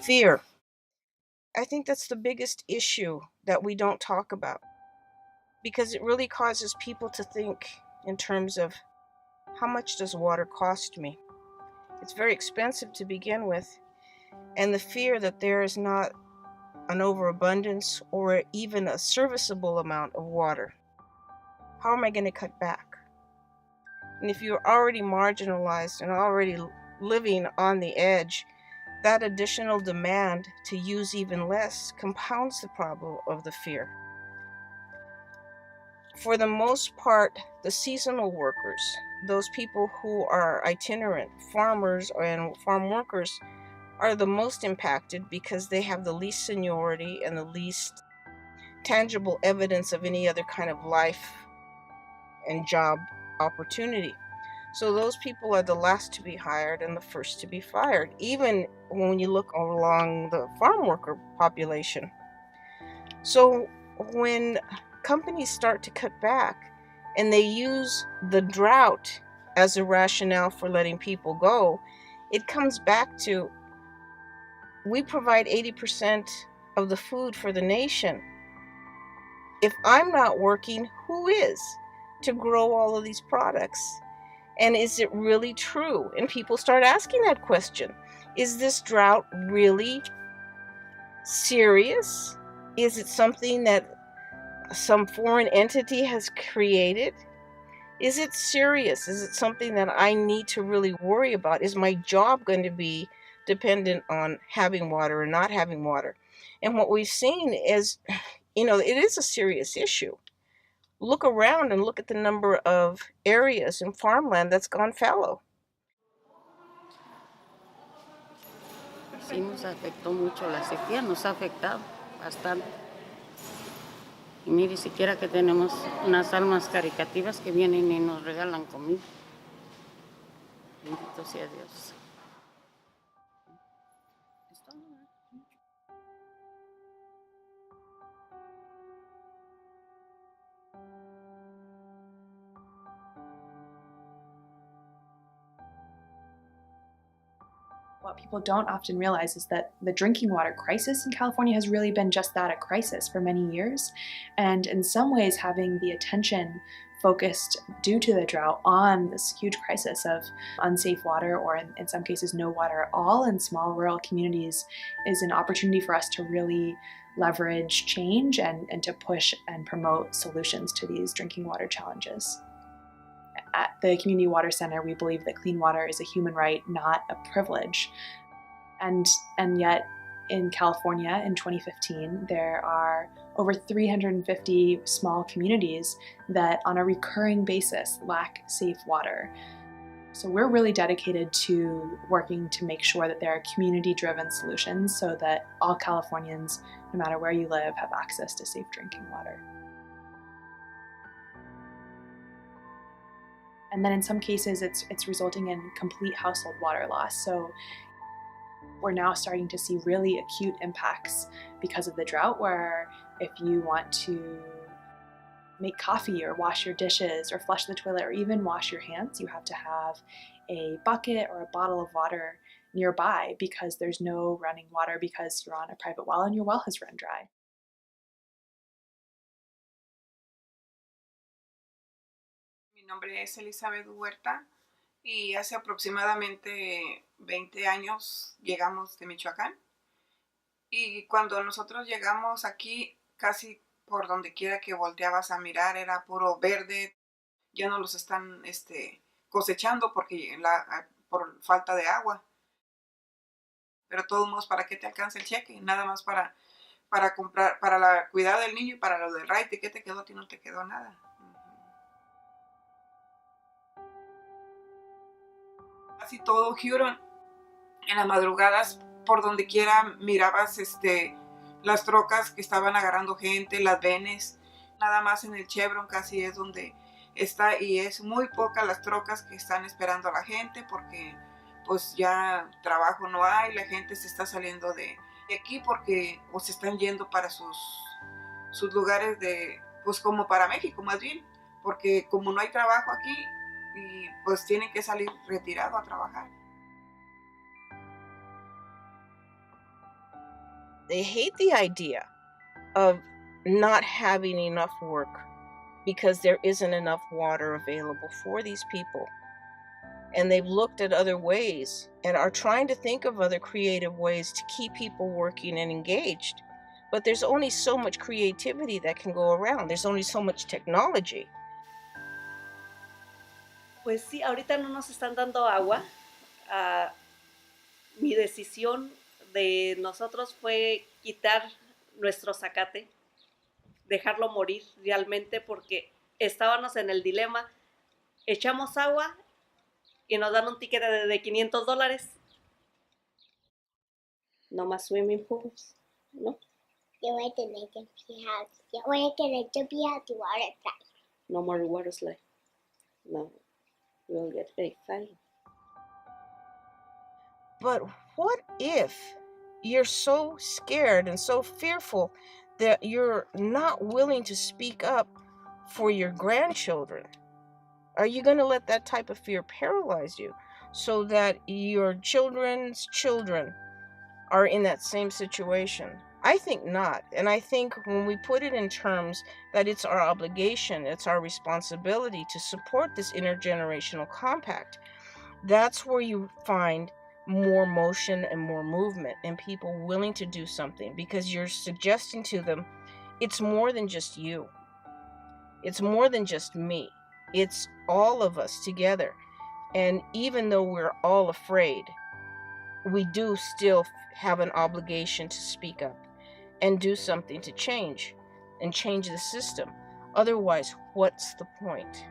Fear. I think that's the biggest issue that we don't talk about because it really causes people to think in terms of how much does water cost me? It's very expensive to begin with, and the fear that there is not an overabundance or even a serviceable amount of water. How am I going to cut back? And if you're already marginalized and already living on the edge, that additional demand to use even less compounds the problem of the fear. For the most part, the seasonal workers, those people who are itinerant, farmers and farm workers, are the most impacted because they have the least seniority and the least tangible evidence of any other kind of life and job opportunity. So those people are the last to be hired and the first to be fired, even when you look along the farm worker population. So when companies start to cut back and they use the drought as a rationale for letting people go, it comes back to we provide 80% of the food for the nation. If I'm not working, who is to grow all of these products? And is it really true? And people start asking that question. Is this drought really serious? Is it something that some foreign entity has created? Is it serious? Is it something that I need to really worry about? Is my job going to be dependent on having water or not having water? And what we've seen is, it is a serious issue. Look around and look at the number of areas in farmland that's gone fallow. Sí nos afectó mucho la sequía, nos ha afectado bastante. Y mire, siquiera que tenemos unas almas caritativas que vienen y nos regalan comida. Bendito sea Dios. What people don't often realize is that the drinking water crisis in California has really been just that, a crisis for many years. And in some ways, having the attention focused due to the drought on this huge crisis of unsafe water, or in some cases no water at all in small rural communities, is an opportunity for us to really leverage change and to push and promote solutions to these drinking water challenges. At the Community Water Center, we believe that clean water is a human right, not a privilege. And yet, in California in 2015, there are over 350 small communities that on a recurring basis lack safe water. So we're really dedicated to working to make sure that there are community-driven solutions so that all Californians, no matter where you live, have access to safe drinking water. And then in some cases, it's resulting in complete household water loss. So we're now starting to see really acute impacts because of the drought, where if you want to make coffee or wash your dishes or flush the toilet or even wash your hands, you have to have a bucket or a bottle of water nearby because there's no running water because you're on a private well and your well has run dry. Mi nombre es Elizabeth Huerta y hace aproximadamente 20 años llegamos de Michoacán. Y cuando nosotros llegamos aquí, casi por donde quiera que volteabas a mirar era puro verde. Ya no los están cosechando porque por falta de agua. Pero de todos modos, ¿para qué te alcanza el cheque? Nada más para comprar, para la cuidar del niño y para lo del raite. ¿Qué te quedó? A ti no te quedó nada. Casi todo Huron, en las madrugadas, por donde quiera mirabas las trocas que estaban agarrando gente, las venes. Nada más en el Chevron casi es donde está, y es muy poca las trocas que están esperando a la gente porque pues ya trabajo no hay, la gente se está saliendo de de aquí porque pues están yendo para sus lugares de, pues como para México más bien, porque como no hay trabajo aquí, y pues tienen que salir retirado a trabajar. They hate the idea of not having enough work because there isn't enough water available for these people. And they've looked at other ways and are trying to think of other creative ways to keep people working and engaged. But there's only so much creativity that can go around. There's only so much technology. Pues sí, ahorita no nos están dando agua. Mi decisión de nosotros fue quitar nuestro zacate, dejarlo morir realmente porque estábamos en el dilema, echamos agua y nos dan un ticket de $500. No más swimming pools, ¿no? Yo voy a tener que fijar, yo voy a querer que fijar tu water slide. No more water slide. No, we'll get big fine. But what if you're so scared and so fearful that you're not willing to speak up for your grandchildren? Are you going to let that type of fear paralyze you so that your children's children are in that same situation? I think not. And I think when we put it in terms that it's our obligation, it's our responsibility to support this intergenerational compact, that's where you find more motion and more movement and people willing to do something, because you're suggesting to them it's more than just you. It's more than just me. It's all of us together. And even though we're all afraid, we do still have an obligation to speak up and do something to change and change the system. Otherwise, what's the point?